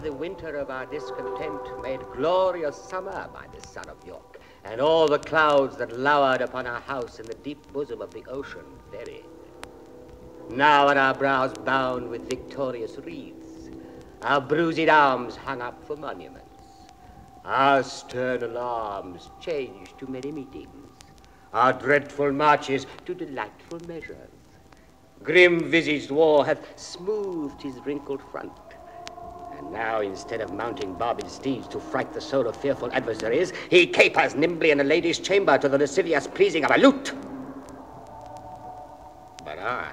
the winter of our discontent made glorious summer by the son of York, and all the clouds that lowered upon our house in the deep bosom of the ocean buried. Now are our brows bound with victorious wreaths, our bruised arms hung up for monuments, our stern alarms changed to merry meetings, our dreadful marches to delightful measures. Grim-visaged war hath smoothed his wrinkled front, and now, instead of mounting barbed steeds to fright the soul of fearful adversaries, he capers nimbly in a lady's chamber to the lascivious pleasing of a lute. But I,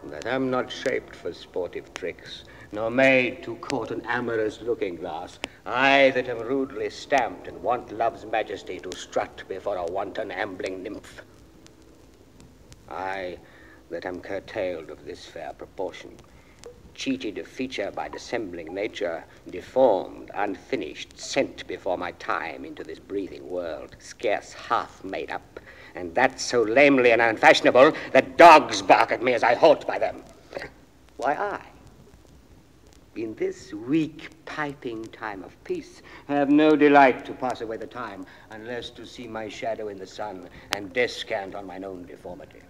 that am not shaped for sportive tricks, nor made to court an amorous looking-glass, I that am rudely stamped and want love's majesty to strut before a wanton ambling nymph, I that am curtailed of this fair proportion, cheated of feature by dissembling nature, deformed, unfinished, sent before my time into this breathing world, scarce half made up, and that so lamely and unfashionable that dogs bark at me as I halt by them. Why, I, in this weak piping time of peace, have no delight to pass away the time, unless to see my shadow in the sun, and descant on mine own deformity.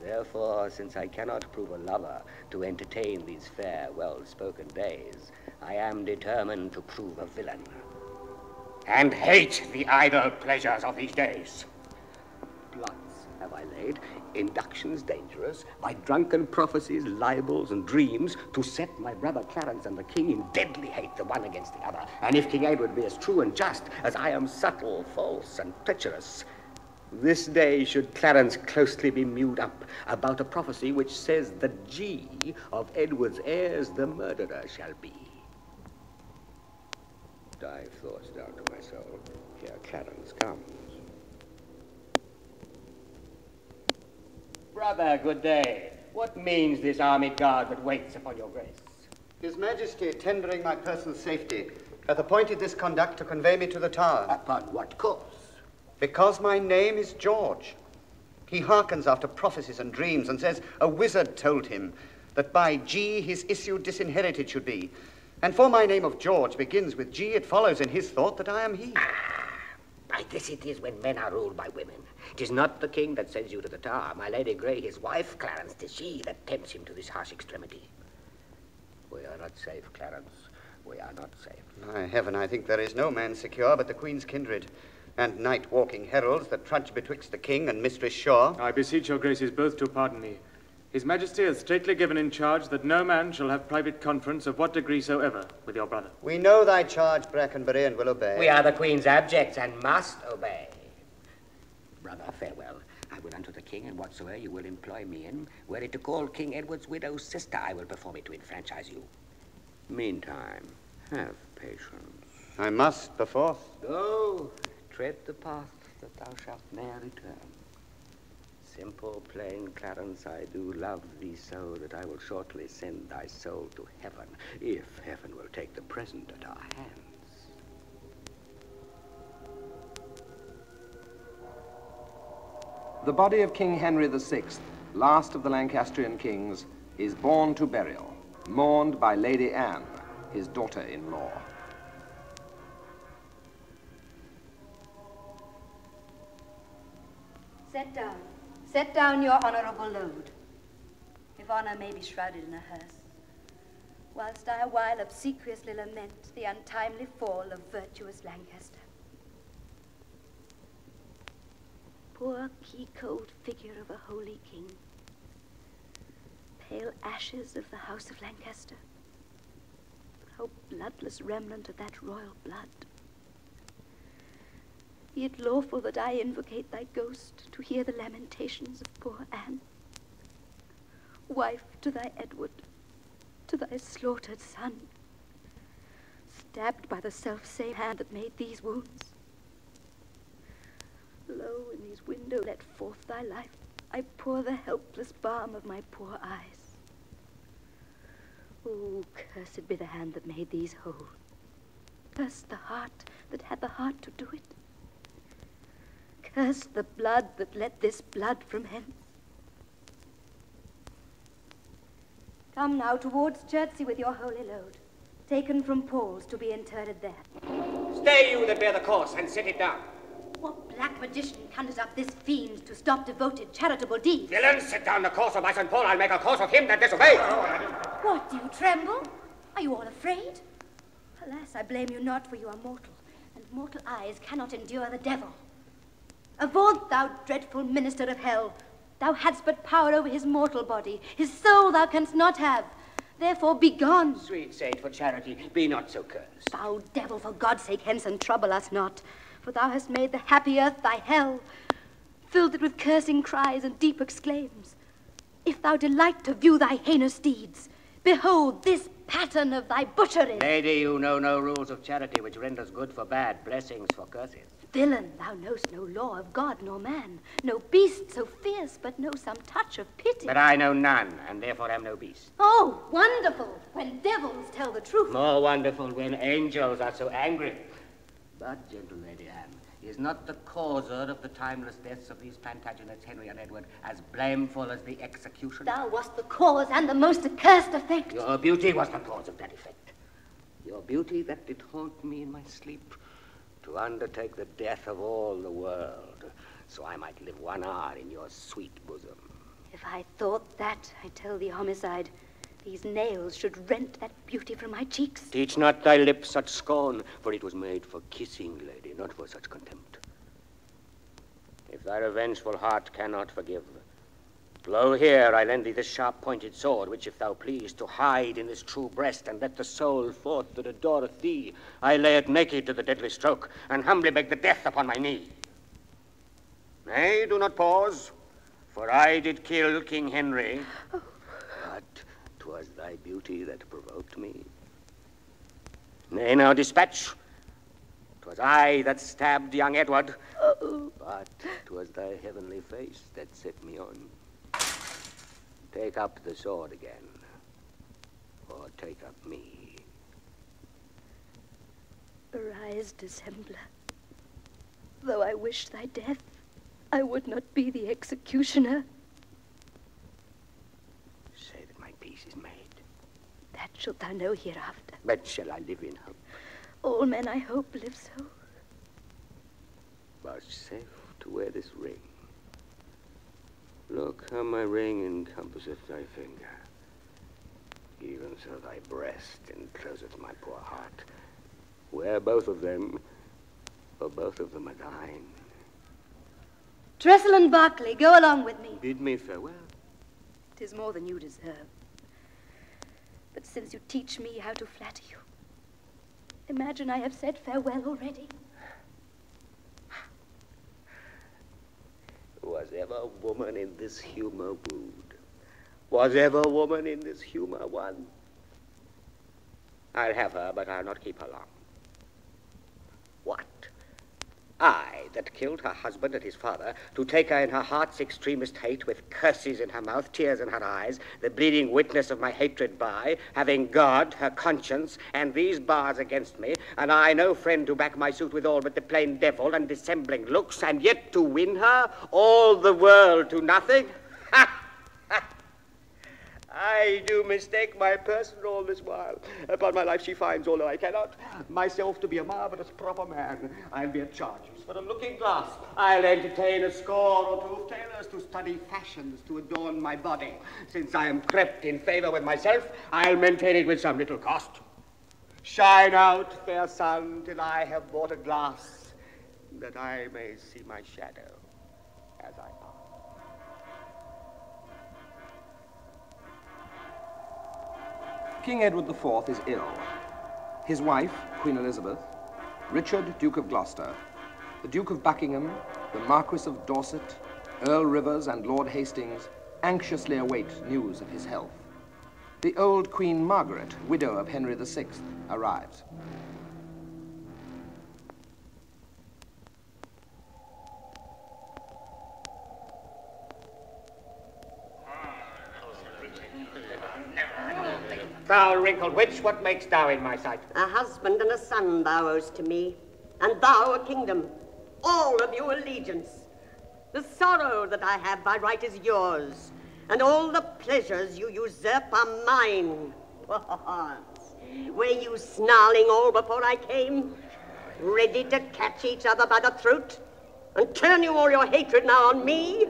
Therefore, since I cannot prove a lover to entertain these fair, well-spoken days, I am determined to prove a villain, and hate the idle pleasures of these days. Plots have I laid, inductions dangerous, by drunken prophecies, libels, and dreams, to set my brother Clarence and the king in deadly hate the one against the other. And if King Edward be as true and just as I am subtle, false, and treacherous, this day should Clarence closely be mewed up about a prophecy which says that G of Edward's heirs the murderer shall be. Dive thoughts down to my soul. Here Clarence comes. Brother, good day. What means this armed guard that waits upon your grace? His Majesty, tendering my personal safety, hath appointed this conduct to convey me to the Tower. Upon what course? Because my name is George. He hearkens after prophecies and dreams, and says a wizard told him that by G his issue disinherited should be. And for my name of George begins with G, it follows in his thought that I am he. By this it is when men are ruled by women. 'Tis not the king that sends you to the Tower. My Lady Grey, his wife, Clarence, 'tis she that tempts him to this harsh extremity. We are not safe, Clarence. We are not safe. My heaven, I think there is no man secure but the Queen's kindred, and night-walking heralds that trudge betwixt the king and Mistress Shaw. I beseech your graces both to pardon me. His Majesty has straitly given in charge that no man shall have private conference of what degree soever with your brother. We know thy charge, Brackenberry, and will obey. We are the Queen's abjects and must obey. Brother, farewell. I will unto the king, and whatsoever you will employ me in, were it to call King Edward's widow's sister, I will perform it to enfranchise you. Meantime, have patience. I must, perforce. Go. Tread the path that thou shalt ne'er return. Simple, plain Clarence, I do love thee so that I will shortly send thy soul to heaven, if heaven will take the present at our hands. The body of King Henry VI, last of the Lancastrian kings, is borne to burial, mourned by Lady Anne, his daughter-in-law. Set down your honourable load, if honour may be shrouded in a hearse, whilst I awhile obsequiously lament the untimely fall of virtuous Lancaster. Poor key-cold figure of a holy king, pale ashes of the house of Lancaster, how bloodless remnant of that royal blood. Be it lawful that I invocate thy ghost to hear the lamentations of poor Anne, wife to thy Edward, to thy slaughtered son, stabbed by the self-same hand that made these wounds. Lo, in these windows let forth thy life, I pour the helpless balm of my poor eyes. Oh, cursed be the hand that made these whole. Cursed the heart that had the heart to do it. Curse the blood that let this blood from hence. Come now towards Chertsey with your holy load, taken from Paul's to be interred there. Stay, you that bear the corse, and set it down. What black magician conjures up this fiend to stop devoted charitable deeds? Villains, set down the corse of my St. Paul. I'll make a corse of him that disobeys. What, do you tremble? Are you all afraid? Alas, I blame you not, for you are mortal, and mortal eyes cannot endure the devil. Avaunt, thou dreadful minister of hell. Thou hadst but power over his mortal body. His soul thou canst not have. Therefore, be gone. Sweet saint, for charity, be not so cursed. Thou devil, for God's sake, hence and trouble us not. For thou hast made the happy earth thy hell, filled it with cursing cries and deep exclaims. If thou delight to view thy heinous deeds, behold this pattern of thy butchery. Lady, you know no rules of charity which renders good for bad, blessings for curses. Villain, thou knowst no law of God nor man, no beast so fierce, but know some touch of pity. But I know none, and therefore am no beast. Oh, wonderful, when devils tell the truth. More wonderful when angels are so angry. But, gentle Lady Anne, is not the causer of the timeless deaths of these Plantagenets, Henry and Edward, as blameful as the execution? Thou wast the cause and the most accursed effect. Your beauty was the cause of that effect. Your beauty that did haunt me in my sleep, to undertake the death of all the world, so I might live 1 hour in your sweet bosom. If I thought that, I tell thee, homicide, these nails should rent that beauty from my cheeks. Teach not thy lips such scorn, for it was made for kissing, lady, not for such contempt. If thy revengeful heart cannot forgive, lo, here I lend thee this sharp-pointed sword, which if thou please to hide in this true breast, and let the soul forth that adoreth thee, I lay it naked to the deadly stroke, and humbly beg the death upon my knee. Nay, do not pause, for I did kill King Henry, but 'twas thy beauty that provoked me. Nay, now dispatch. 'Twas I that stabbed young Edward, but 'twas thy heavenly face that set me on. Take up the sword again, or take up me. Arise, dissembler. Though I wish thy death, I would not be the executioner. Say that my peace is made. That shalt thou know hereafter. But shall I live in hope? All men, I hope, live so. Vouchsafe to wear this ring. Look how my ring encompasseth thy finger. Even so thy breast encloseth my poor heart. Wear both of them, for both of them are thine. Trestle and Berkeley, go along with me. Bid me farewell. 'Tis more than you deserve. But since you teach me how to flatter you, imagine I have said farewell already. Was ever woman in this humor wooed? Was ever woman in this humor won? I'll have her, but I'll not keep her long. What? I, that killed her husband and his father, to take her in her heart's extremest hate, with curses in her mouth, tears in her eyes, the bleeding witness of my hatred by, having God, her conscience, and these bars against me, and I no friend to back my suit withal but the plain devil and dissembling looks, and yet to win her, all the world to nothing? Ha! I do mistake my person all this while. Upon my life she finds, although I cannot, myself to be a marvelous proper man. I'll be at charges for a looking glass. I'll entertain a score or two of tailors to study fashions to adorn my body. Since I am crept in favor with myself, I'll maintain it with some little cost. Shine out, fair sun, till I have bought a glass, that I may see my shadow as I pass. King Edward IV is ill. His wife, Queen Elizabeth, Richard, Duke of Gloucester, the Duke of Buckingham, the Marquis of Dorset, Earl Rivers, and Lord Hastings anxiously await news of his health. The old Queen Margaret, widow of Henry VI, arrives. Thou wrinkled witch, what makest thou in my sight? A husband and a son thou owest to me, and thou a kingdom, all of you allegiance. The sorrow that I have by right is yours, and all the pleasures you usurp are mine. Were you snarling all before I came, ready to catch each other by the throat, and turn you all your hatred now on me?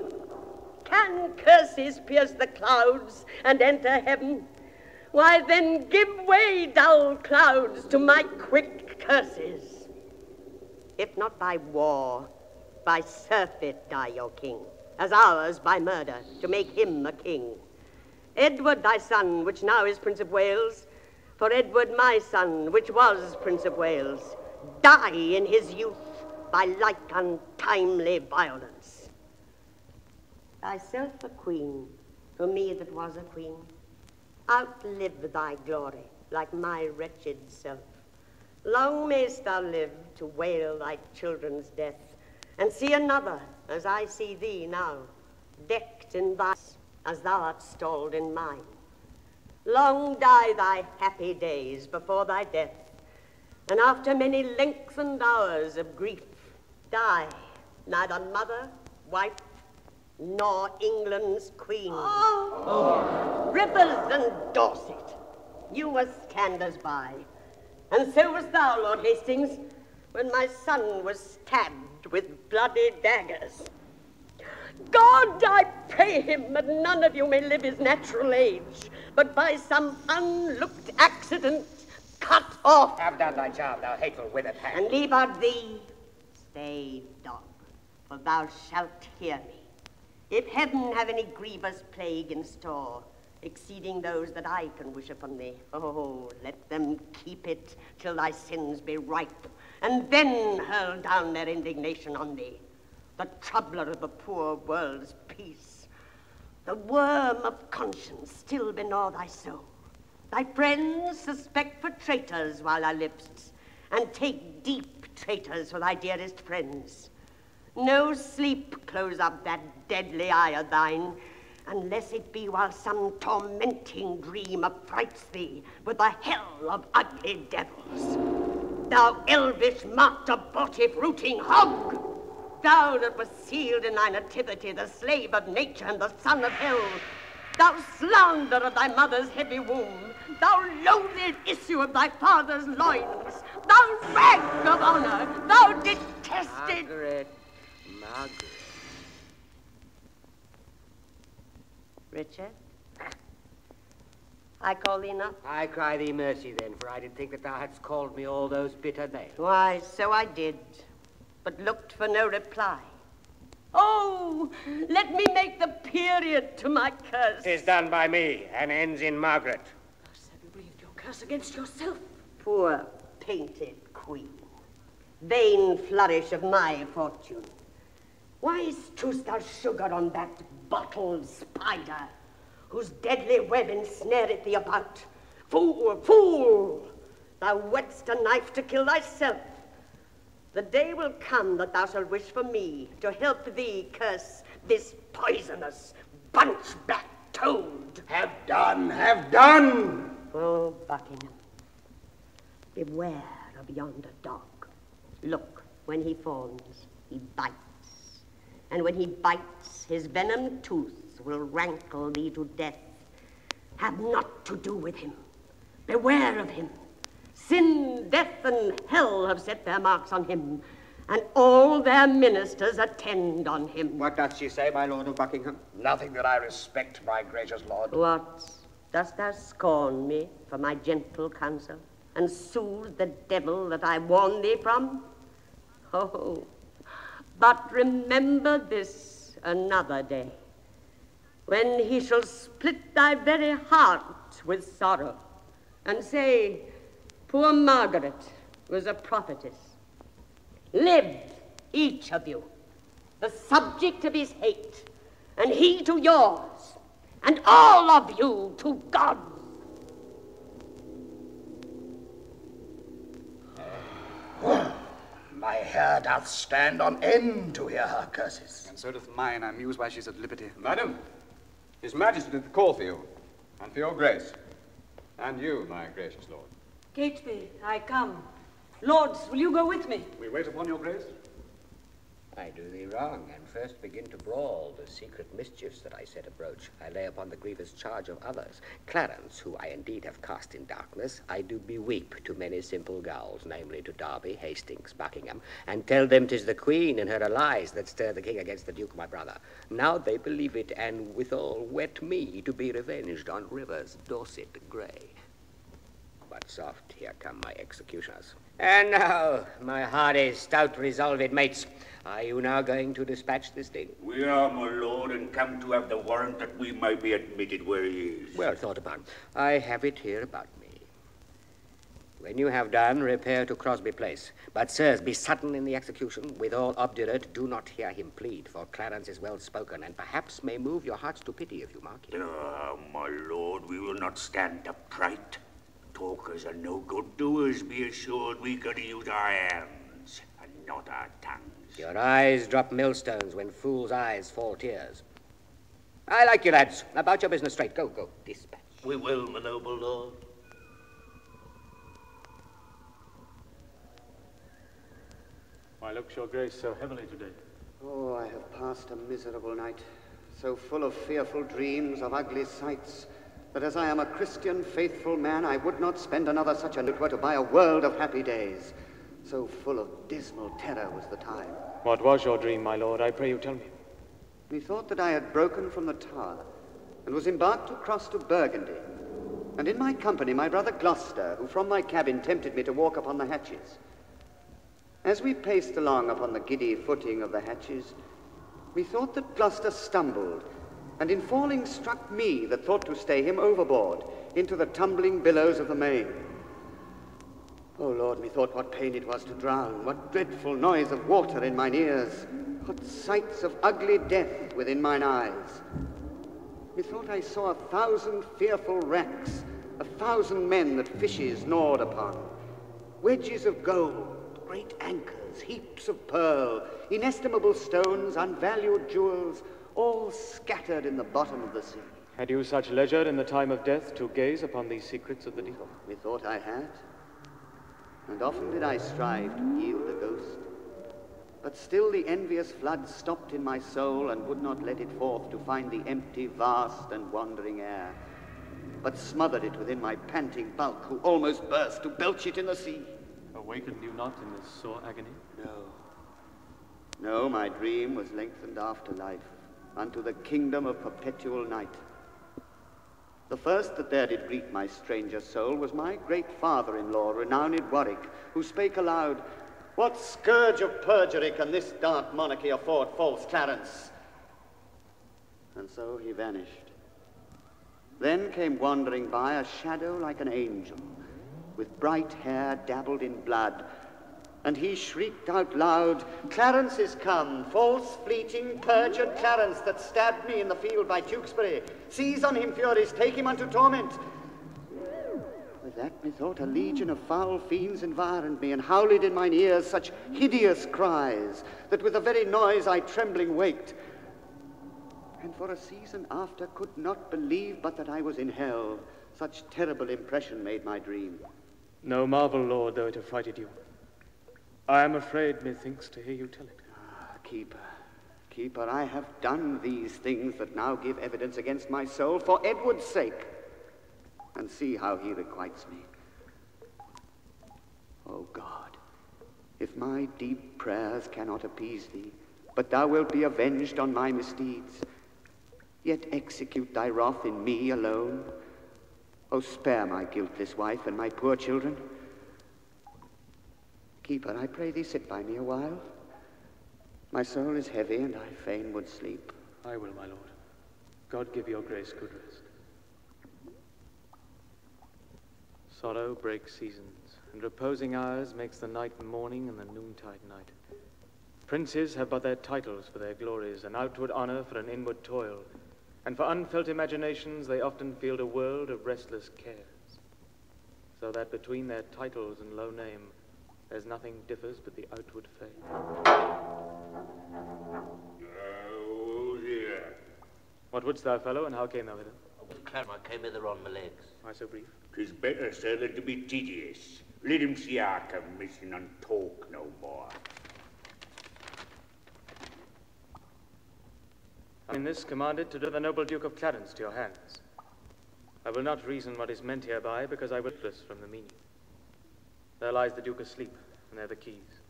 Can curses pierce the clouds and enter heaven? Why then give way, dull clouds, to my quick curses. If not by war, by surfeit die your king, as ours by murder, to make him a king. Edward thy son, which now is Prince of Wales, for Edward my son, which was Prince of Wales, die in his youth by like untimely violence. Thyself a queen, for me that was a queen, outlive thy glory like my wretched self. Long mayst thou live to wail thy children's death, and see another, as I see thee now, decked in thy as thou art stalled in mine. Long die thy happy days before thy death, and after many lengthened hours of grief, die neither mother, wife, nor England's queen. Rivers and Dorset, you were standers by, and so wast thou, Lord Hastings, when my son was stabbed with bloody daggers. God, I pray him that none of you may live his natural age, but by some unlooked accident cut off. Have done thy job, thou hateful withered hag. And leave out thee, stay dog, for thou shalt hear me. If heaven have any grievous plague in store, exceeding those that I can wish upon thee, oh, let them keep it till thy sins be ripe, and then hurl down their indignation on thee, the troubler of the poor world's peace. The worm of conscience still begnaw thy soul. Thy friends suspect for traitors while thou livest, and take deep traitors for thy dearest friends. No sleep close up that deadly eye of thine, unless it be while some tormenting dream affrights thee with the hell of ugly devils. Thou elvish, marked, abortive, rooting hog! Thou that was sealed in thy nativity, the slave of nature and the son of hell! Thou slander of thy mother's heavy womb! Thou loathed issue of thy father's loins! Thou rag of honor! Thou detested... Margaret. Richard? I call thee not? I cry thee mercy then, for I did think that thou hadst called me all those bitter names. Why, so I did, but looked for no reply. Oh, let me make the period to my curse. 'Tis done by me, and ends in Margaret. Thou suddenly breathed your curse against yourself. Poor painted queen, vain flourish of my fortune. Why strew'st thou sugar on that bottled spider, whose deadly web ensnareth thee about? Fool, fool! Thou whetst a knife to kill thyself. The day will come that thou shalt wish for me to help thee curse this poisonous, bunch-backed toad. Have done, have done! Oh, Buckingham, beware of yonder dog. Look, when he fawns, he bites. And when he bites, his venom tooth will rankle thee to death. Have not to do with him. Beware of him. Sin, death, and hell have set their marks on him, and all their ministers attend on him. What doth she say, my lord of Buckingham? Nothing that I respect, my gracious lord. What? Dost thou scorn me for my gentle counsel, and soothe the devil that I warn thee from? Oh, but remember this another day, when he shall split thy very heart with sorrow, and say, poor Margaret was a prophetess. Live, each of you, the subject of his hate, and he to yours, and all of you to God. My hair doth stand on end to hear her curses. And so doth mine. I'm mused why she's at liberty. Madam, His Majesty did call for you, and for your grace, and you, my gracious lord. Catesby, I come. Lords, will you go with me? We wait upon your grace. I do thee wrong, and first begin to brawl the secret mischiefs that I set abroach. I lay upon the grievous charge of others. Clarence, who I indeed have cast in darkness, I do beweep to many simple gowls, namely to Derby, Hastings, Buckingham, and tell them 'tis the Queen and her allies that stir the king against the Duke my brother. Now they believe it, and withal wet me to be revenged on rivers Dorset grey. But soft, here come my executioners. And now, my hardy, stout, resolved mates, are you now going to dispatch this thing? We are, my lord, and come to have the warrant that we may be admitted where he is. Well thought upon. I have it here about me. When you have done, repair to Crosby Place. But, sirs, be sudden in the execution. Withal obdurate, do not hear him plead, for Clarence is well spoken, and perhaps may move your hearts to pity if you mark him. Ah, my lord, we will not stand upright. Talkers are no good doers, be assured. We got to use our hands and not our tongues. Your eyes drop millstones when fools' eyes fall tears. I like you, lads. About your business straight. Go, go. Dispatch. We will, my noble lord. Why looks your grace so heavily today? Oh, I have passed a miserable night, so full of fearful dreams, of ugly sights, that as I am a Christian, faithful man, I would not spend another such a night were to buy a world of happy days. So full of dismal terror was the time. What was your dream, my lord? I pray you tell me. Methought that I had broken from the tower, and was embarked to cross to Burgundy, and in my company my brother Gloucester, who from my cabin tempted me to walk upon the hatches. As we paced along upon the giddy footing of the hatches, methought that Gloucester stumbled, and in falling struck me that thought to stay him overboard into the tumbling billows of the main. Oh, Lord, methought what pain it was to drown, what dreadful noise of water in mine ears, what sights of ugly death within mine eyes. Methought I saw 1,000 fearful wrecks, 1,000 men that fishes gnawed upon, wedges of gold, great anchors, heaps of pearl, inestimable stones, unvalued jewels, all scattered in the bottom of the sea. Had you such leisure in the time of death to gaze upon these secrets of the deep? Methought I had, and often did I strive to yield the ghost. But still the envious flood stopped in my soul and would not let it forth to find the empty, vast, and wandering air, but smothered it within my panting bulk, who almost burst to belch it in the sea. Awakened you not in this sore agony? No, my dream was lengthened after life, unto the kingdom of perpetual night. The first that there did greet my stranger soul was my great father-in-law, renowned Warwick, who spake aloud, "What scourge of perjury can this dark monarchy afford false Clarence?" And so he vanished. Then came wandering by a shadow like an angel, with bright hair dabbled in blood, and he shrieked out loud, "Clarence is come, false, fleeting, perjured Clarence that stabbed me in the field by Tewkesbury. Seize on him, furies, take him unto torment." With that methought a legion of foul fiends environed me, and howled in mine ears such hideous cries, that with the very noise I trembling waked, and for a season after could not believe but that I was in hell. Such terrible impression made my dream. No marvel, Lord, though it affrighted you. I am afraid, methinks, to hear you tell it. Keeper, I have done these things that now give evidence against my soul for Edward's sake, and see how he requites me. O God, if my deep prayers cannot appease thee, but thou wilt be avenged on my misdeeds, yet execute thy wrath in me alone. O spare my guiltless wife and my poor children. Keeper, I pray thee sit by me a while. My soul is heavy, and I fain would sleep. I will, my lord. God give your grace good rest. Sorrow breaks seasons, and reposing hours makes the night morning and the noontide night. Princes have but their titles for their glories, and outward honor for an inward toil, and for unfelt imaginations they often field a world of restless cares, so that between their titles and low name there's nothing differs but the outward fame. Oh, dear. What wouldst thou, fellow, and how came thou hither? Clarence, I came hither on my legs. Why so brief? 'Tis better, sir, than to be tedious. Let him see our commission and talk no more. In this commanded to deliver the noble Duke of Clarence to your hands. I will not reason what is meant hereby, because I will witless from the meaning. There lies the Duke asleep, and there the keys.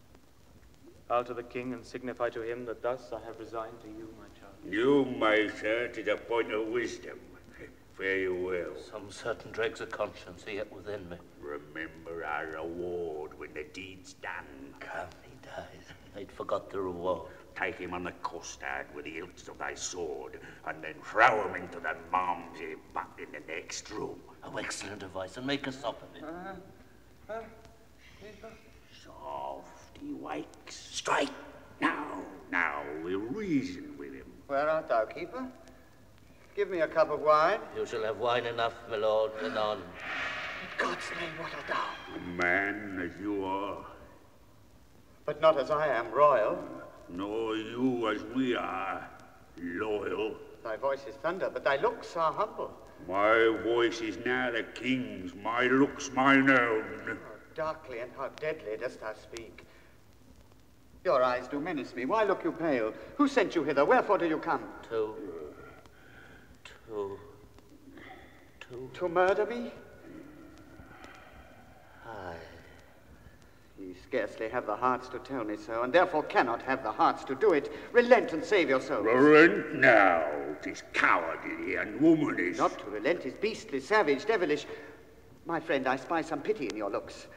I'll to the king and signify to him that thus I have resigned to you, my child. You, my sir, to the point of wisdom. Fare you well. Some certain dregs of conscience yet within me. Remember our reward when the deed's done. Come, he dies. I'd forgot the reward. Take him on the costard with the hilts of thy sword, and then throw him into the malmsey butt in the next room. Oh, excellent advice, and make a sop of it. Soft, he wakes. Strike! Now, we'll reason with him. Where art thou, keeper? Give me a cup of wine. You shall have wine enough, my lord, and on. In God's name, what art thou? A man as you are. But not as I am, royal. Nor you as we are, loyal. Thy voice is thunder, but thy looks are humble. My voice is now the king's, my looks mine own. How darkly and how deadly dost thou speak. Your eyes do menace me. Why look you pale? Who sent you hither? Wherefore do you come? To murder me? Aye. Ye scarcely have the hearts to tell me so, and therefore cannot have the hearts to do it. Relent and save your souls. Relent now. 'Tis cowardly and womanish. Not to relent is beastly, savage, devilish. My friend, I spy some pity in your looks.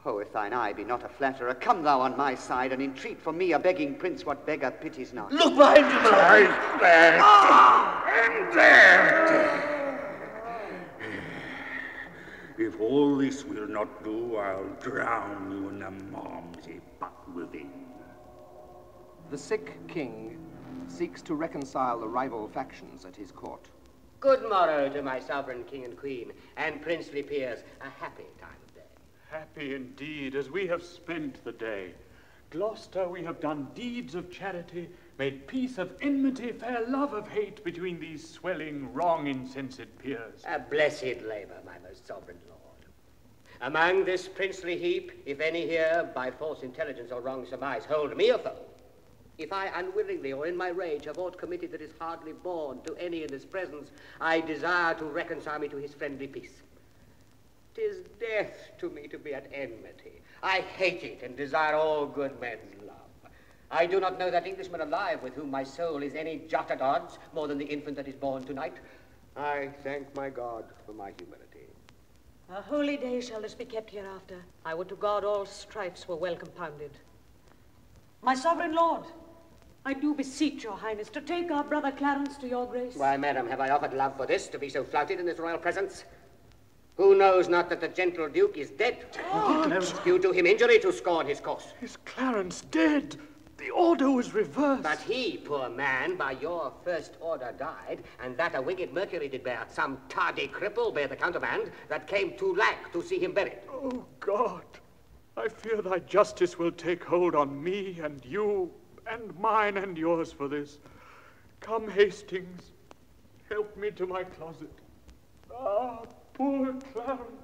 Oh, if thine eye be not a flatterer, come thou on my side and entreat from me a begging prince what beggar pities not. Look behind you, my lord! And that! If all this will not do, I'll drown you in the malmsey butt within. The sick king seeks to reconcile the rival factions at his court. Good morrow to my sovereign king and queen, and princely peers, a happy time of day. Happy indeed, as we have spent the day. Gloucester, we have done deeds of charity, made peace of enmity, fair love of hate between these swelling, wrong, insensate peers. A blessed labour, my most sovereign lord. Among this princely heap, if any here, by false intelligence or wrong surmise, hold me a foe, if I unwillingly or in my rage have aught committed that is hardly borne to any in his presence, I desire to reconcile me to his friendly peace. 'Tis death to me to be at enmity. I hate it and desire all good men's love. I do not know that Englishman alive with whom my soul is any jot at odds more than the infant that is born tonight. I thank my God for my humility. A holy day shall this be kept hereafter. I would to God all strifes were well compounded. My sovereign lord, I do beseech your highness to take our brother Clarence to your grace. Why, madam, have I offered love for this, to be so flouted in this royal presence? Who knows not that the gentle duke is dead? You do him injury to scorn his course. Is Clarence dead? The order was reversed. But he, poor man, by your first order died, and that a wicked Mercury did bear. Some tardy cripple bear the counterband that came too lack to see him buried. Oh, God, I fear thy justice will take hold on me and you, and mine and yours for this. Come, Hastings, help me to my closet. Ah, poor Clarence.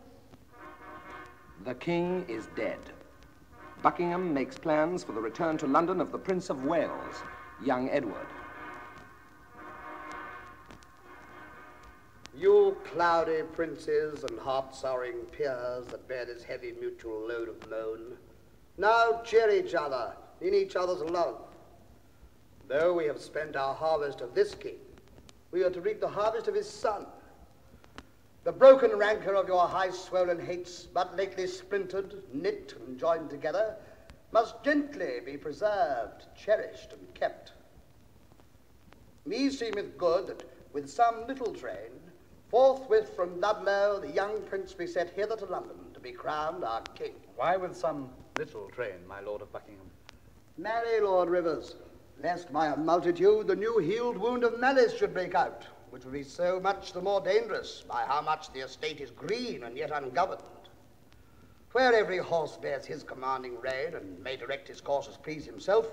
The king is dead. Buckingham makes plans for the return to London of the Prince of Wales, young Edward. You cloudy princes and heart-sorrowing peers that bear this heavy mutual load of moan, now cheer each other in each other's love. Though we have spent our harvest of this king, we are to reap the harvest of his son. The broken rancour of your high-swollen hates, but lately splintered, knit, and joined together, must gently be preserved, cherished, and kept. Me seemeth good that, with some little train, forthwith from Ludlow the young prince be set hither to London to be crowned our king. Why with some little train, my lord of Buckingham? Marry, Lord Rivers, lest by a multitude the new healed wound of malice should break out, which would be so much the more dangerous by how much the estate is green and yet ungoverned. Where every horse bears his commanding rein and may direct his course as please himself,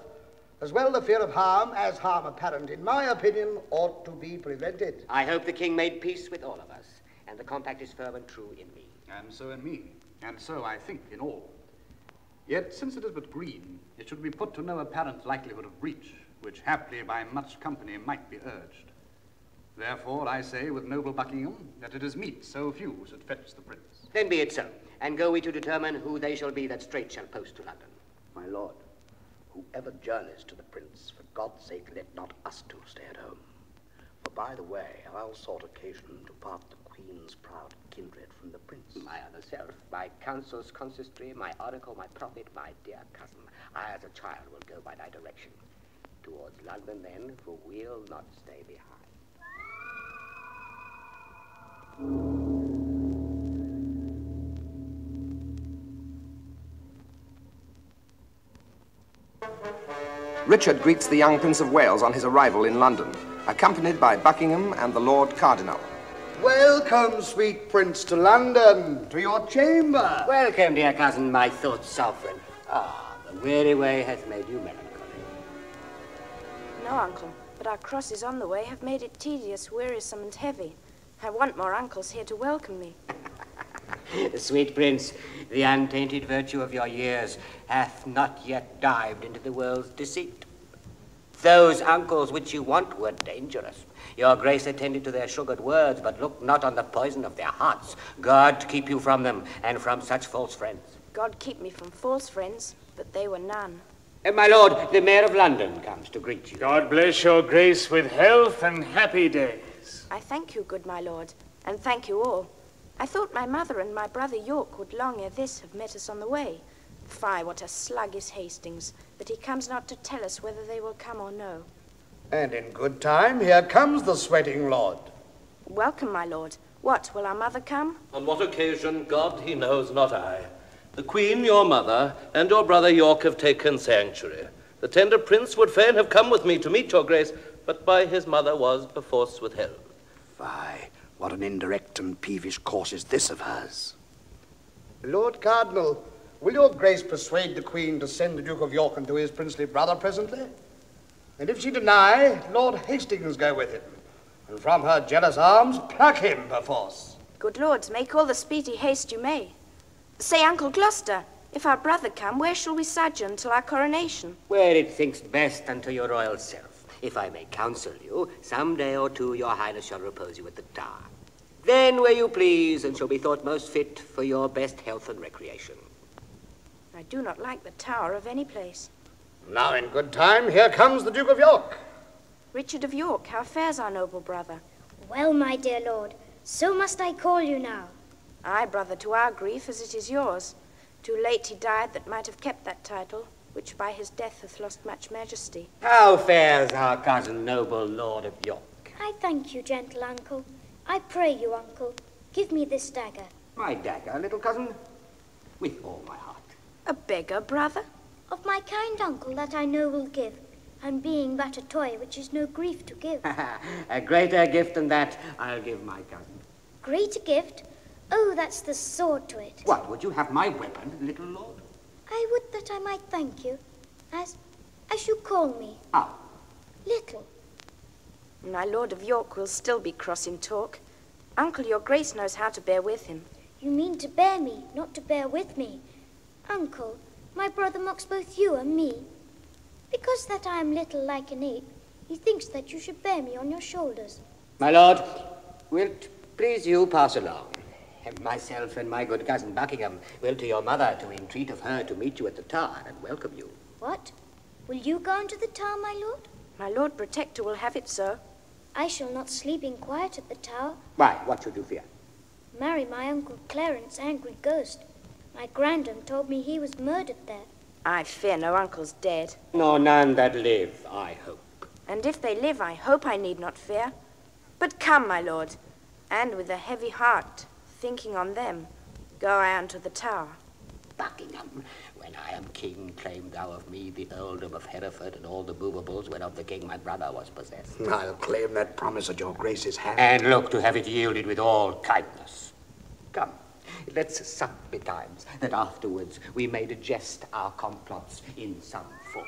as well the fear of harm as harm apparent, in my opinion, ought to be prevented. I hope the king made peace with all of us, and the compact is firm and true in me. And so in me, and so I think in all. Yet, since it is but green, it should be put to no apparent likelihood of breach, which haply by much company might be urged. Therefore I say with noble Buckingham that it is meet so few should fetch the prince. Then be it so, and go we to determine who they shall be that straight shall post to London. My lord, whoever journeys to the prince, for God's sake let not us two stay at home. For by the way, I'll sought occasion to part the queen's proud kindred from the prince. My other self, my counsel's consistory, my oracle, my prophet, my dear cousin, I as a child will go by thy direction. Towards London then, for we'll not stay behind. Richard greets the young Prince of Wales on his arrival in London, accompanied by Buckingham and the Lord Cardinal. Welcome, sweet prince, to London, to your chamber. Welcome, dear cousin, my thoughts sovereign. Ah, the weary way hath made you melancholy. No, uncle, but our crosses on the way have made it tedious, wearisome, and heavy. I want more uncles here to welcome me. Sweet prince, the untainted virtue of your years hath not yet dived into the world's deceit. Those uncles which you want were dangerous. Your grace attended to their sugared words, but looked not on the poison of their hearts. God keep you from them, and from such false friends. God keep me from false friends, but they were none. My lord, the Mayor of London comes to greet you. God bless your grace with health and happy days. I thank you, good my lord, and thank you all. I thought my mother and my brother York would long ere this have met us on the way. Fie, what a slug is Hastings, that he comes not to tell us whether they will come or no. And in good time, here comes the sweating lord. Welcome, my lord. What, will our mother come? On what occasion, God he knows, not I. The Queen, your mother, and your brother York have taken sanctuary. The tender prince would fain have come with me to meet your grace, but by his mother was perforce withheld. Fie, what an indirect and peevish course is this of hers. Lord Cardinal, will your grace persuade the Queen to send the Duke of York unto his princely brother presently? And if she deny, Lord Hastings go with him, and from her jealous arms pluck him perforce. Good lords, make all the speedy haste you may. Say, Uncle Gloucester, if our brother come, where shall we sojourn till our coronation? Where it thinks best unto your royal self. If I may counsel you, some day or two your highness shall repose you at the Tower. Then where you please, and shall be thought most fit for your best health and recreation. I do not like the Tower of any place. Now in good time, here comes the Duke of York. Richard of York, how fares our noble brother? Well, my dear lord, so must I call you now. Aye, brother, to our grief as it is yours. Too late he died that might have kept that title, which by his death hath lost much majesty. How fares our cousin, noble Lord of York? I thank you, gentle uncle. I pray you, uncle, give me this dagger. My dagger, little cousin? With all my heart. A beggar, brother? Of my kind uncle that I know will give, and being but a toy which is no grief to give. A greater gift than that I'll give my cousin. Greater gift? Oh, that's the sword to it. What, would you have my weapon, little lord? I would that I might thank you, as you call me. How? Little. My Lord of York will still be cross in talk. Uncle, your grace knows how to bear with him. You mean to bear me, not to bear with me. Uncle, my brother mocks both you and me. Because that I am little like an ape, he thinks that you should bear me on your shoulders. My lord, wilt please you pass along? And myself and my good cousin Buckingham will to your mother to entreat of her to meet you at the Tower and welcome you. What? Will you go into the Tower, my lord? My Lord Protector will have it so. I shall not sleep in quiet at the Tower. Why, what should you fear? Marry my uncle Clarence, angry ghost. My grandam told me he was murdered there. I fear no uncle's dead. Nor none that live, I hope. And if they live, I hope I need not fear. But come, my lord, and with a heavy heart, thinking on them, go I unto the Tower. Buckingham, when I am king, claim thou of me the earldom of Hereford and all the movables whereof the king my brother was possessed. I'll claim that promise at your grace's hand. And look to have it yielded with all kindness. Come, let's sup betimes, that afterwards we may digest our complots in some form.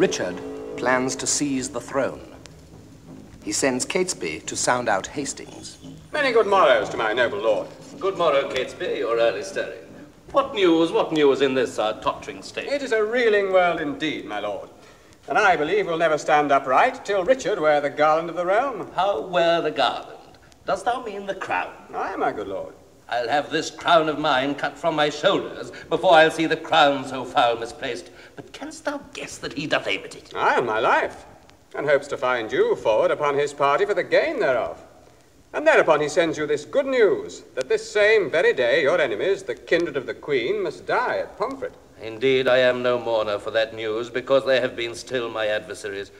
Richard plans to seize the throne. He sends Catesby to sound out Hastings. Many good morrows to my noble lord. Good morrow, Catesby, your early stirring. What news in this tottering state? It is a reeling world indeed, my lord. And I believe we'll never stand upright till Richard wear the garland of the realm. How wear the garland? Dost thou mean the crown? Aye, my good lord. I'll have this crown of mine cut from my shoulders before I'll see the crown so foul misplaced. But canst thou guess that he doth aim at it? Aye, on my life, and hopes to find you forward upon his party for the gain thereof. And thereupon he sends you this good news, that this same very day your enemies, the kindred of the Queen, must die at Pomfret. Indeed, I am no mourner for that news, because they have been still my adversaries.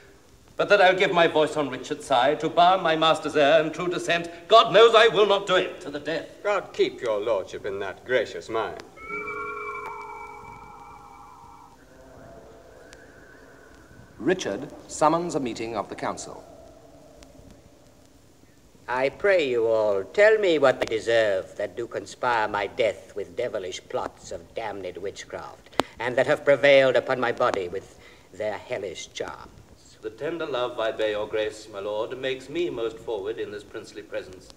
But that I'll give my voice on Richard's side, to bar my master's heir and true descent, God knows I will not do it to the death. God keep your lordship in that gracious mind. Richard summons a meeting of the council. I pray you all, tell me what I deserve that do conspire my death with devilish plots of damned witchcraft, and that have prevailed upon my body with their hellish charms. The tender love I bear your grace, my lord, makes me most forward in this princely presence,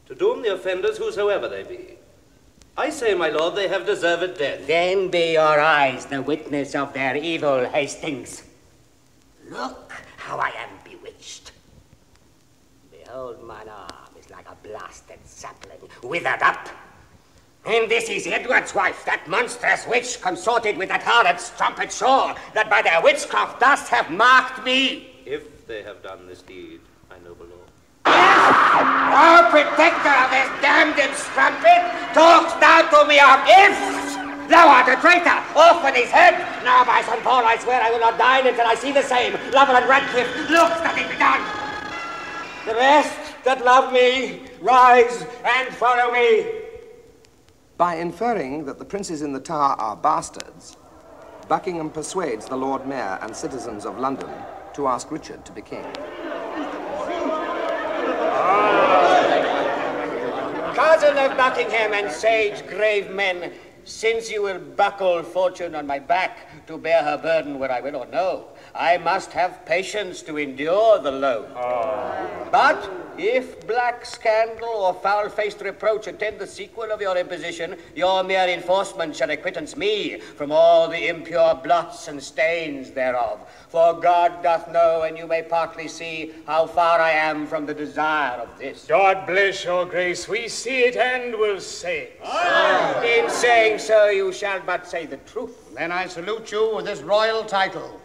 to doom the offenders whosoever they be. I say, my lord, they have deserved death. Then be your eyes the witness of their evil, Hastings. Look how I am bewitched. Behold, mine arm is like a blasted sapling, withered up. And this is Edward's wife, that monstrous witch consorted with that harlot's trumpet sure, that by their witchcraft thus have marked me. If they have done this deed, my noble lord. Thou protector of this damned strumpet, talkst thou to me of ifs? Thou art a traitor, off with his head. Now by St. Paul I swear I will not dine until I see the same. Lover and Ratcliff, look that it be done. The rest that love me, rise and follow me. By inferring that the princes in the Tower are bastards, Buckingham persuades the Lord Mayor and citizens of London to ask Richard to be king. Cousin of Buckingham and sage grave men, since you will buckle fortune on my back to bear her burden where I will or no, I must have patience to endure the load. But if black scandal or foul-faced reproach attend the sequel of your imposition, your mere enforcement shall acquittance me from all the impure blots and stains thereof. For God doth know, and you may partly see, how far I am from the desire of this. God bless your grace, we see it and will say it. In saying so, you shall but say the truth. Then I salute you with this royal title.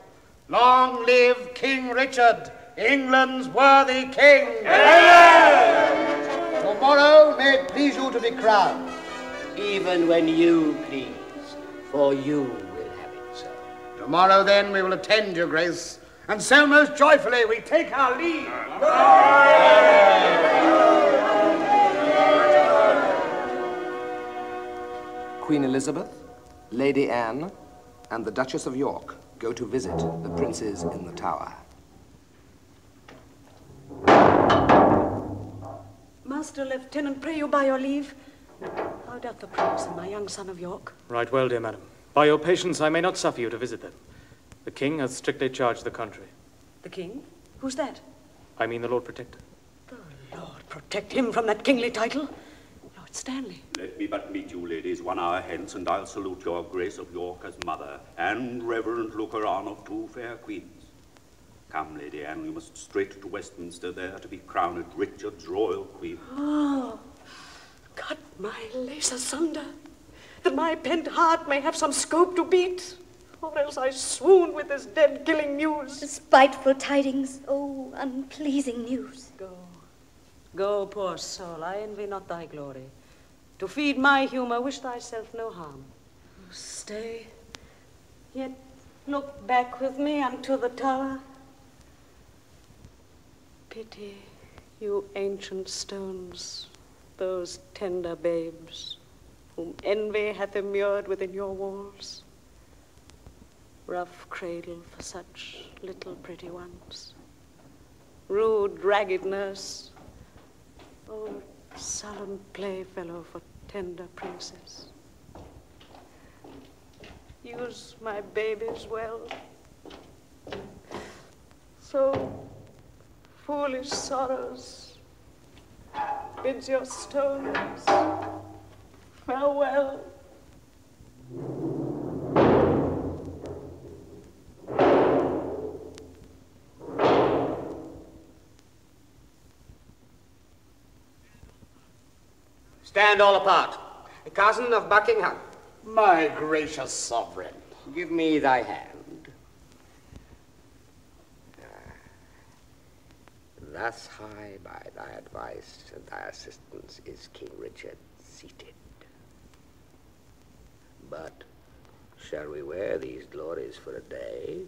Long live King Richard, England's worthy king. Tomorrow may it please you to be crowned. Even when you please, for you will have it so. Tomorrow, then, we will attend your grace, and so most joyfully we take our leave. Queen Elizabeth, Lady Anne, and the Duchess of York go to visit the princes in the Tower. Master Lieutenant, pray you by your leave. How doth the prince and my young son of York? Right well, dear madam. By your patience, I may not suffer you to visit them. The king hath strictly charged the country. The king? Who's that? I mean the Lord Protector. The Lord protect him from that kingly title. Lord Stanley. Let me but meet you, ladies, 1 hour hence, and I'll salute your Grace of York as mother, and reverend looker on of 2 fair queens. Come, Lady Anne, we must straight to Westminster, there to be crowned Richard's royal queen. Oh, cut my lace asunder, that my pent heart may have some scope to beat, or else I swoon with this dead-killing news. Spiteful tidings, oh, unpleasing news. Go, poor soul, I envy not thy glory. To feed my humour, wish thyself no harm. Oh, stay, yet look back with me unto the Tower. Pity, you ancient stones, those tender babes, whom envy hath immured within your walls. Rough cradle for such little pretty ones. Rude, ragged nurse, old sullen playfellow for tender princes. Use my babies well, So foolish sorrows bids your stones farewell. Stand all apart. A cousin of Buckingham. My gracious sovereign. Give me thy hand. Thus high by thy advice and thy assistance is King Richard seated. But shall we wear these glories for a day,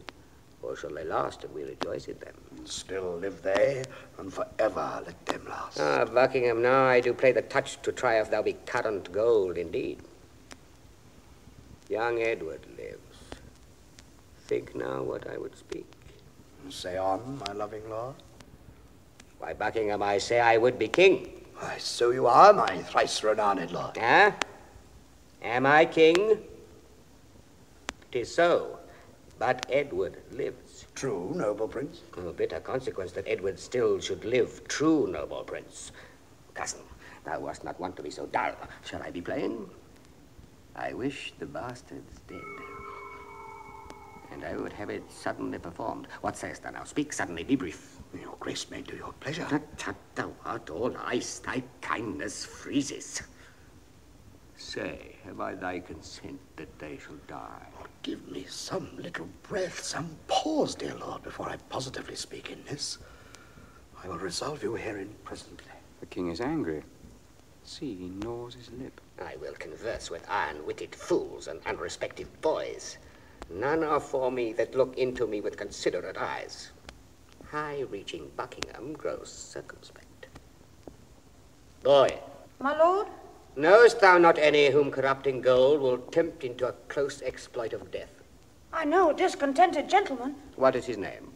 or shall they last and we rejoice in them? Still live they, and forever let them last. Ah, Buckingham, now I do play the touch to try if thou be current gold indeed. Young Edward lives. Think now what I would speak. Say on, my loving lord. Why, Buckingham, I say I would be king. Why, so you are, my thrice renowned lord. Ah? Am I king? 'Tis so, but Edward lives. True, noble prince. Oh, bitter consequence that Edward still should live. True, noble prince. Cousin, thou wast not wont to be so dull. Shall I be plain? I wish the bastards dead. And I would have it suddenly performed. What sayest thou now? Speak suddenly, be brief. Your grace may do your pleasure. Tut, thou art all ice, thy kindness freezes. Say, have I thy consent that they shall die? Give me some little breath, some pause, dear lord, before I positively speak in this. I will resolve you herein presently. The king is angry. See, he gnaws his lip. I will converse with iron-witted fools and unrespective boys. None are for me that look into me with considerate eyes. High-reaching Buckingham grows circumspect. Boy. My lord? Knowest thou not any whom corrupting gold will tempt into a close exploit of death? I know a discontented gentleman. What is his name?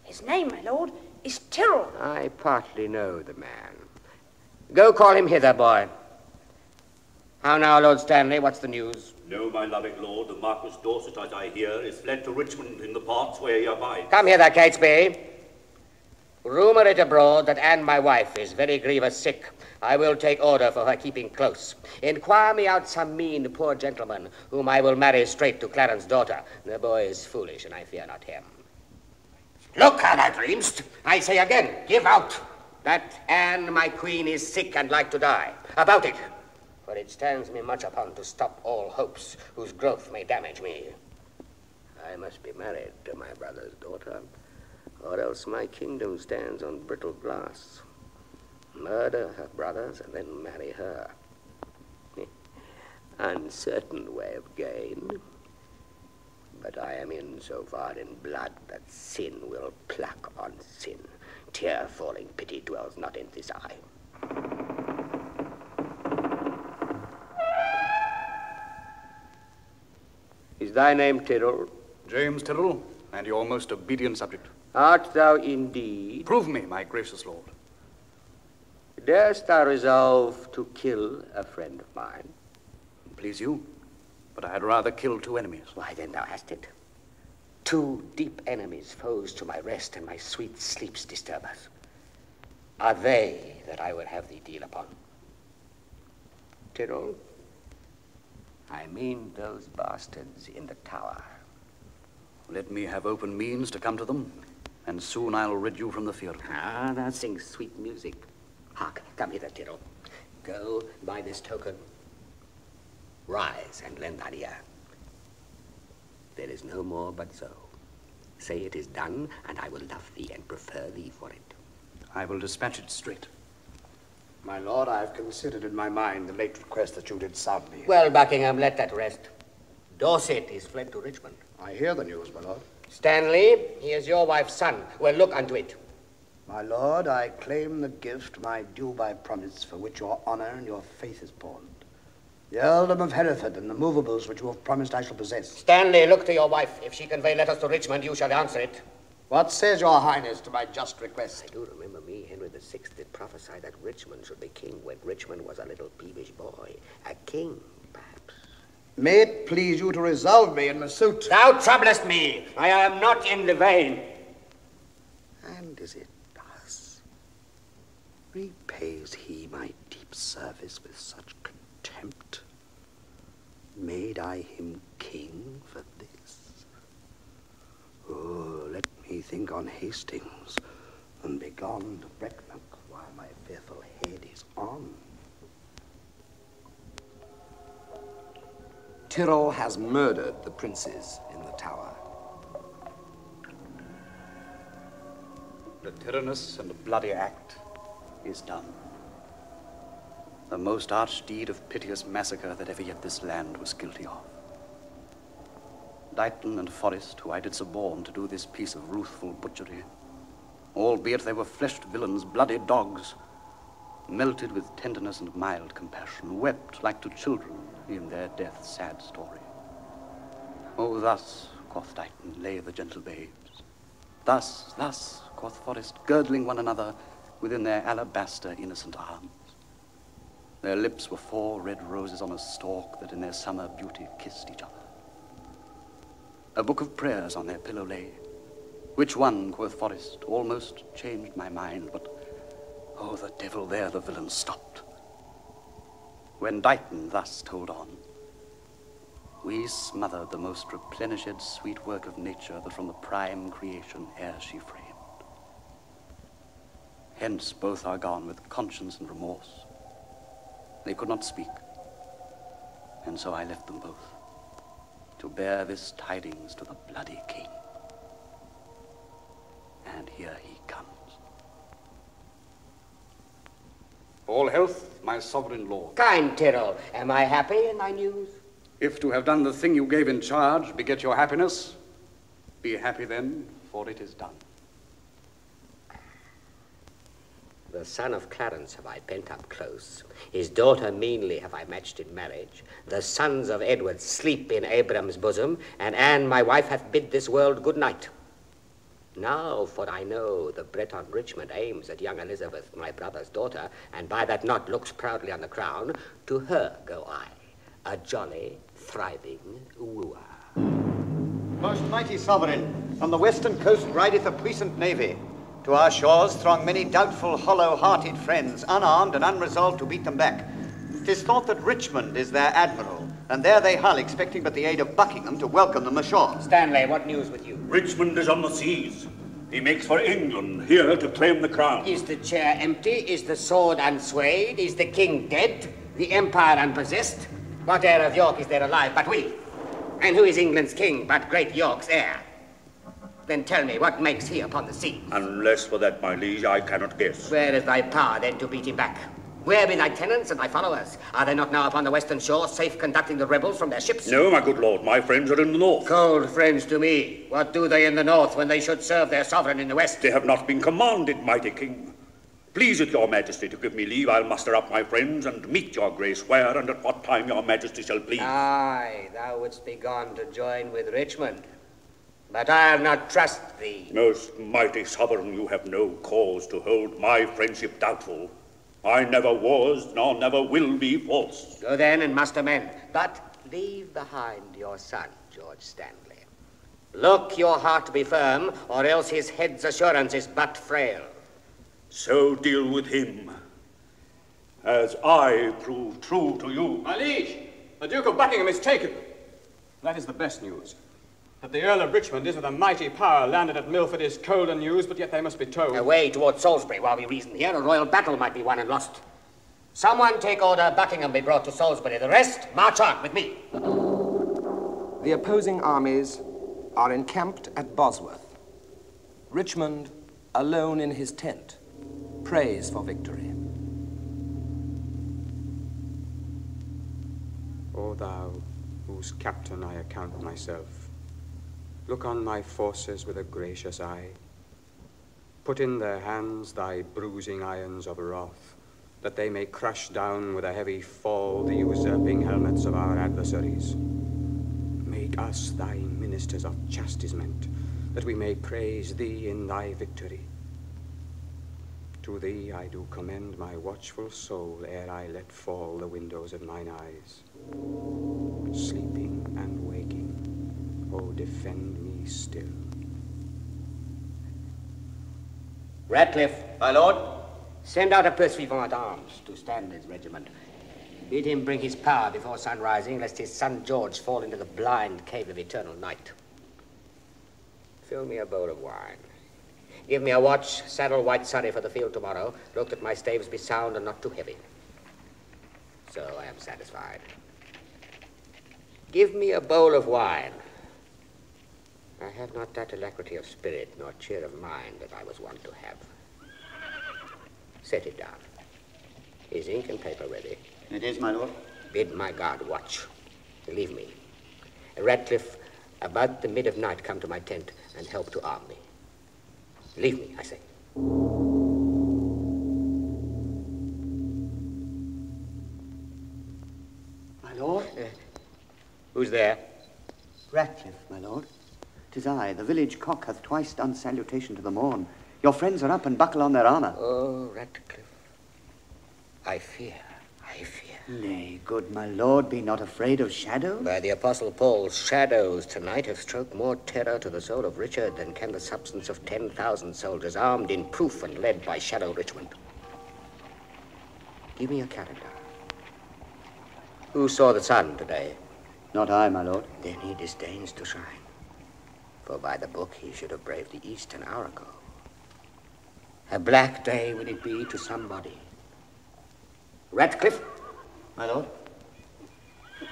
His name, my lord, is Tyrrel. I partly know the man. Go call him hither, boy. How now, Lord Stanley, what's the news? No, my loving lord, the Marquis Dorset, as I hear, is fled to Richmond in the parts where he abides. Come hither, Catesby. Rumour it abroad that Anne, my wife, is very grievous sick. I will take order for her keeping close. Inquire me out some mean poor gentleman, whom I will marry straight to Clarence's daughter. The boy is foolish, and I fear not him. Look how thou dreamst. I say again, give out that Anne, my queen, is sick and like to die. About it, for it stands me much upon to stop all hopes whose growth may damage me. I must be married to my brother's daughter, or else my kingdom stands on brittle glass. Murder her brothers and then marry her. Uncertain way of gain. But I am in so far in blood that sin will pluck on sin. Tear-falling pity dwells not in this eye. Is thy name Tyrrel? James Tyrrel, and your most obedient subject. Art thou indeed? Prove me, my gracious lord. Darest thou resolve to kill a friend of mine? Please you, but I had rather kill two enemies. Why, then thou hast it. Two deep enemies, foes to my rest and my sweet sleep's disturbers. Are they that I would have thee deal upon? Tyrrel, I mean those bastards in the tower. Let me have open means to come to them, and soon I'll rid you from the fear of them. Ah, thou sings sweet music. Hark, come hither, Tyrrel. Go by this token. Rise and lend thine ear. There is no more but so. Say it is done, and I will love thee and prefer thee for it. I will dispatch it straight. My lord, I have considered in my mind the late request that you did sound me. Well, Buckingham, let that rest. Dorset is fled to Richmond. I hear the news, my lord. Stanley, he is your wife's son. Well, look unto it. My lord, I claim the gift, my due by promise, for which your honor and your faith is pawned. The earldom of Hereford and the movables which you have promised I shall possess. Stanley, look to your wife. If she convey letters to Richmond, you shall answer it. What says your highness to my just request? I do remember me, Henry VI, did prophesy that Richmond should be king when Richmond was a little peevish boy. A king, perhaps. May it please you to resolve me in the suit. Thou troublest me. I am not in the vein. visit us? Repays he my deep service with such contempt? Made I him king for this? Oh, let me think on Hastings, and be gone to Brackenberry while my fearful head is on. Tyrrel has murdered the princes in the tower. The tyrannous and bloody act is done. The most arch deed of piteous massacre that ever yet this land was guilty of. Dighton and Forrest, who I did suborn to do this piece of ruthful butchery, albeit they were fleshed villains, bloody dogs, melted with tenderness and mild compassion, wept like to children in their death's sad story. Oh, thus, quoth Dighton, lay the gentle babes. Thus, quoth Forrest, girdling one another within their alabaster innocent arms. Their lips were 4 red roses on a stalk that in their summer beauty kissed each other. A book of prayers on their pillow lay, which one, quoth Forrest, almost changed my mind, but, oh, the devil, there the villain stopped. When Dighton thus told on, we smothered the most replenished sweet work of nature that from the prime creation ere she framed. Hence both are gone with conscience and remorse. They could not speak, and so I left them both, to bear this tidings to the bloody king. And here he comes. All health, my sovereign lord. Kind Tyrrel, am I happy in thy news? If to have done the thing you gave in charge beget your happiness, be happy then, for it is done. The son of Clarence have I pent up close. His daughter meanly have I matched in marriage. The sons of Edward sleep in Abram's bosom, and Anne, my wife, hath bid this world good night. Now, for I know the Breton Richmond aims at young Elizabeth, my brother's daughter, and by that knot looks proudly on the crown, to her go I, a jolly, thriving wooer. Most mighty sovereign, on the western coast rideth a puissant navy. To our shores throng many doubtful, hollow-hearted friends, unarmed and unresolved to beat them back. 'Tis thought that Richmond is their admiral, and there they hull, expecting but the aid of Buckingham to welcome them ashore. Stanley, what news with you? Richmond is on the seas. He makes for England, here to claim the crown. Is the chair empty? Is the sword unswayed? Is the king dead? The empire unpossessed? What heir of York is there alive but we? And who is England's king but great York's heir? Then tell me, what makes he upon the sea? Unless for that, my liege, I cannot guess. Where is thy power, then, to beat him back? Where be thy tenants and thy followers? Are they not now upon the western shore, safe conducting the rebels from their ships? No, my good lord, my friends are in the north. Cold friends to me. What do they in the north when they should serve their sovereign in the west? They have not been commanded, mighty king. Please it your majesty to give me leave, I'll muster up my friends and meet your grace where and at what time your majesty shall please. Aye, thou wouldst be gone to join with Richmond. But I'll not trust thee. Most mighty sovereign, you have no cause to hold my friendship doubtful. I never was, nor never will be false. Go then and muster men, but leave behind your son, George Stanley. Look your heart be firm, or else his head's assurance is but frail. So deal with him, as I prove true to you. My liege, the Duke of Buckingham is taken. That is the best news. That the Earl of Richmond is with a mighty power landed at Milford is colder news, but yet they must be told. Away towards Salisbury while we reason here, a royal battle might be won and lost. Someone take order Buckingham be brought to Salisbury. The rest, march on with me. The opposing armies are encamped at Bosworth. Richmond, alone in his tent, prays for victory. O thou, whose captain I account myself, look on my forces with a gracious eye. Put in their hands thy bruising irons of wrath, that they may crush down with a heavy fall the usurping helmets of our adversaries. Make us thy ministers of chastisement, that we may praise thee in thy victory. To thee I do commend my watchful soul ere I let fall the windows of mine eyes. Sleeping and waking, O defend me still. Ratcliff. My lord. Send out a pursuivant at arms to Stanley's regiment. Bid him bring his power before sun rising, lest his son George fall into the blind cave of eternal night. Fill me a bowl of wine. Give me a watch, saddle white surrey for the field tomorrow. Look that my staves be sound and not too heavy. So I am satisfied. Give me a bowl of wine. I have not that alacrity of spirit nor cheer of mind that I was wont to have. Set it down. Is ink and paper ready? It is, my lord. Bid my guard watch. Leave me. Ratcliff, about the mid of night, come to my tent and help to arm me. Leave me, I say. My lord? Who's there? Ratcliff, my lord. 'Tis I. The village cock hath twice done salutation to the morn. Your friends are up and buckle on their armour. Oh, Ratcliff. I fear. Nay, good my lord, be not afraid of shadows. By the Apostle Paul's shadows tonight have stroked more terror to the soul of Richard than can the substance of 10,000 soldiers armed in proof and led by shadow Richmond. Give me a calendar. Who saw the sun today? Not I, my lord. Then he disdains to shine. For by the book he should have braved the east an hour ago. A black day will it be to somebody. Ratcliff? My lord?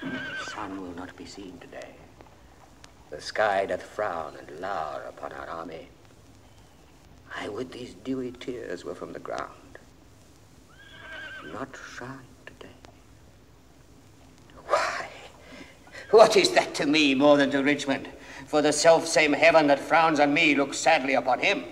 The sun will not be seen today. The sky doth frown and lower upon our army. I would these dewy tears were from the ground. Not shine today. Why, what is that to me more than to Richmond? For the self-same heaven that frowns on me looks sadly upon him.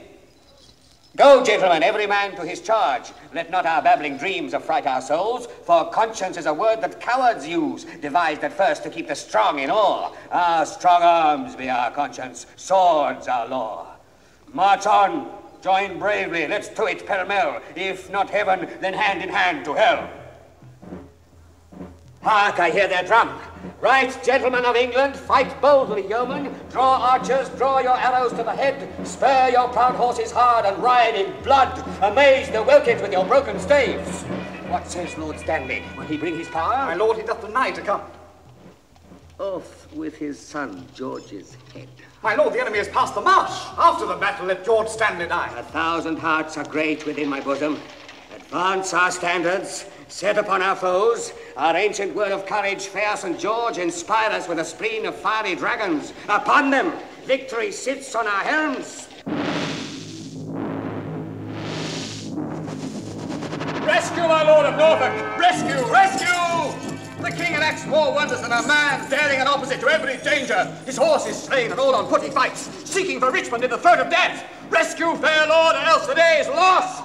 Go, gentlemen, every man to his charge. Let not our babbling dreams affright our souls, for conscience is a word that cowards use, devised at first to keep the strong in awe. Our strong arms be our conscience, swords our law. March on, join bravely, let's to it pell-mell. If not heaven, then hand in hand to hell. Hark, I hear their drum. Right, gentlemen of England, fight boldly, yeomen. Draw archers, draw your arrows to the head. Spur your proud horses hard and ride in blood. Amaze the Wilkins with your broken staves. What says Lord Stanley? Will he bring his power? My lord, he doth deny to come. Off with his son George's head. My lord, the enemy has passed the marsh. After the battle, let George Stanley die. 1,000 hearts are great within my bosom. Advance our standards, set upon our foes. Our ancient word of courage, fair St. George, inspire us with a spleen of fiery dragons. Upon them, victory sits on our helms. Rescue, my lord of Norfolk! Rescue! Rescue! The king enacts more wonders than a man daring and opposite to every danger. His horse is slain and all on foot he fights, seeking for Richmond in the throat of death. Rescue, fair lord, or else the day is lost!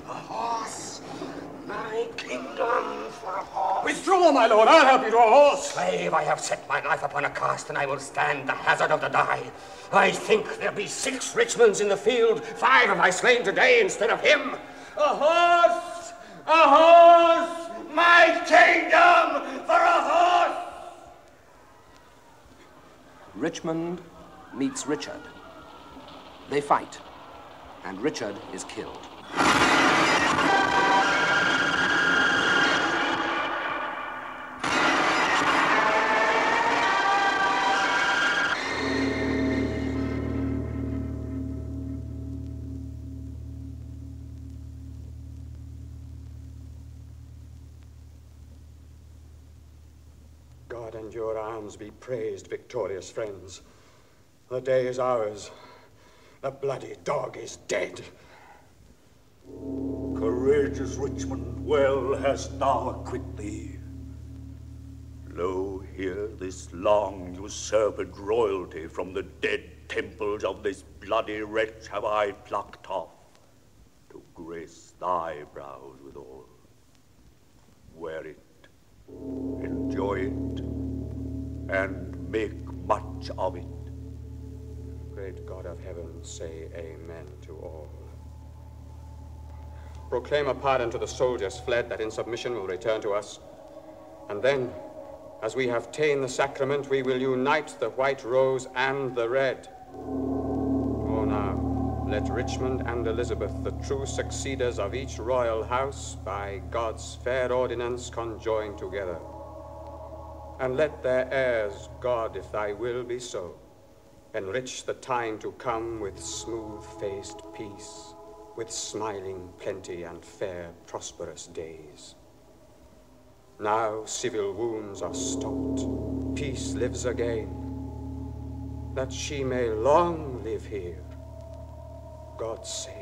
A horse, my kingdom for a horse. Withdraw, my lord, I'll help you to a horse. Slave, I have set my life upon a cast, and I will stand the hazard of the die. I think there be 6 Richmonds in the field. 5 have I slain today instead of him. A horse! A horse! My kingdom for a horse! Richmond meets Richard. They fight, and Richard is killed. God and your arms be praised, victorious friends. The day is ours. The bloody dog is dead. Courageous Richmond, well hast thou acquit thee. Lo, here this long usurped royalty from the dead temples of this bloody wretch have I plucked off, to grace thy brows withal. Wear it, enjoy it, and make much of it. Great God of heaven, say amen to all. Proclaim a pardon to the soldiers fled, that in submission will return to us. And then, as we have ta'en the sacrament, we will unite the white rose and the red. Oh, now, let Richmond and Elizabeth, the true succeeders of each royal house, by God's fair ordinance conjoin together. And let their heirs, God, if thy will be so, enrich the time to come with smooth-faced peace, with smiling plenty and fair prosperous days. Now civil wounds are stopped, peace lives again, that she may long live here, God save.